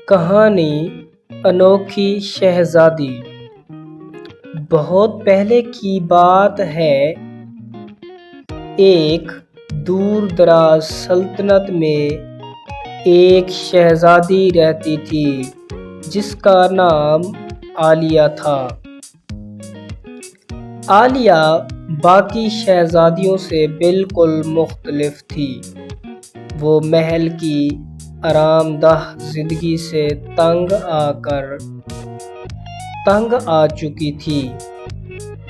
کہانی انوکھی شہزادی۔ بہت پہلے کی بات ہے، ایک دور دراز سلطنت میں ایک شہزادی رہتی تھی جس کا نام عالیہ تھا۔ عالیہ باقی شہزادیوں سے بالکل مختلف تھی۔ وہ محل کی آرام دہ زندگی سے تنگ آ چکی تھی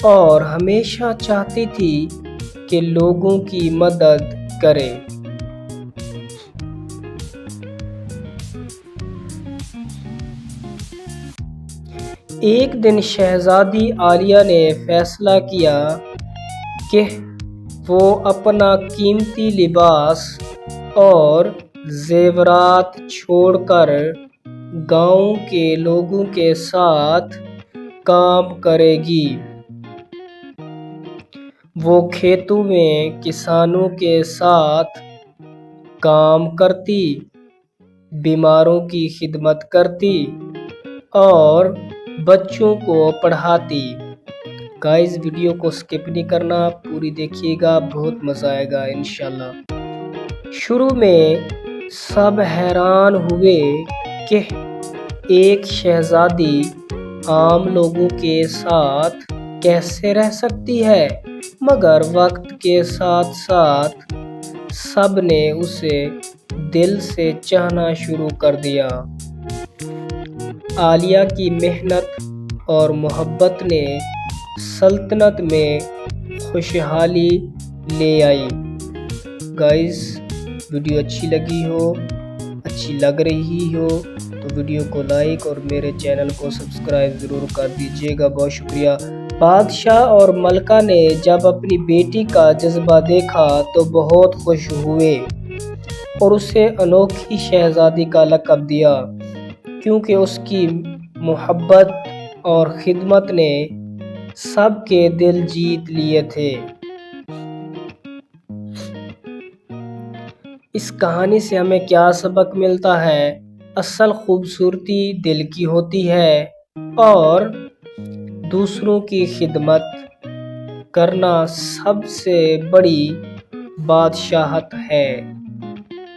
اور ہمیشہ چاہتی تھی کہ لوگوں کی مدد کرے۔ ایک دن شہزادی عالیہ نے فیصلہ کیا کہ وہ اپنا قیمتی لباس اور زیورات چھوڑ کر گاؤں کے لوگوں کے ساتھ کام کرے گی۔ وہ کھیتوں میں کسانوں کے ساتھ کام کرتی، بیماروں کی خدمت کرتی اور بچوں کو پڑھاتی۔ گائز ویڈیو کو سکپ نہیں کرنا، پوری دیکھیے گا، بہت مزہ آئے گا انشاءاللہ۔ شروع میں سب حیران ہوئے کہ ایک شہزادی عام لوگوں کے ساتھ کیسے رہ سکتی ہے، مگر وقت کے ساتھ ساتھ سب نے اسے دل سے چاہنا شروع کر دیا۔ عالیہ کی محنت اور محبت نے سلطنت میں خوشحالی لے آئی۔ گائز ویڈیو اچھی لگ رہی ہو تو ویڈیو کو لائک اور میرے چینل کو سبسکرائب ضرور کر دیجیے گا، بہت شکریہ۔ بادشاہ اور ملکہ نے جب اپنی بیٹی کا جذبہ دیکھا تو بہت خوش ہوئے اور اسے انوکھی شہزادی کا لقب دیا، کیونکہ اس کی محبت اور خدمت نے سب کے دل جیت لیے تھے۔ اس کہانی سے ہمیں کیا سبق ملتا ہے؟ اصل خوبصورتی دل کی ہوتی ہے اور دوسروں کی خدمت کرنا سب سے بڑی بادشاہت ہے۔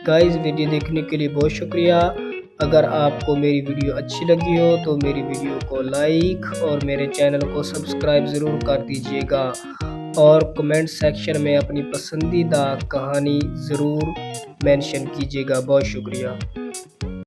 گائز ویڈیو دیکھنے کے لیے بہت شکریہ۔ اگر آپ کو میری ویڈیو اچھی لگی ہو تو میری ویڈیو کو لائک اور میرے چینل کو سبسکرائب ضرور کر دیجیے گا اور کمنٹ سیکشن میں اپنی پسندیدہ کہانی ضرور مینشن کیجیے گا، بہت شکریہ۔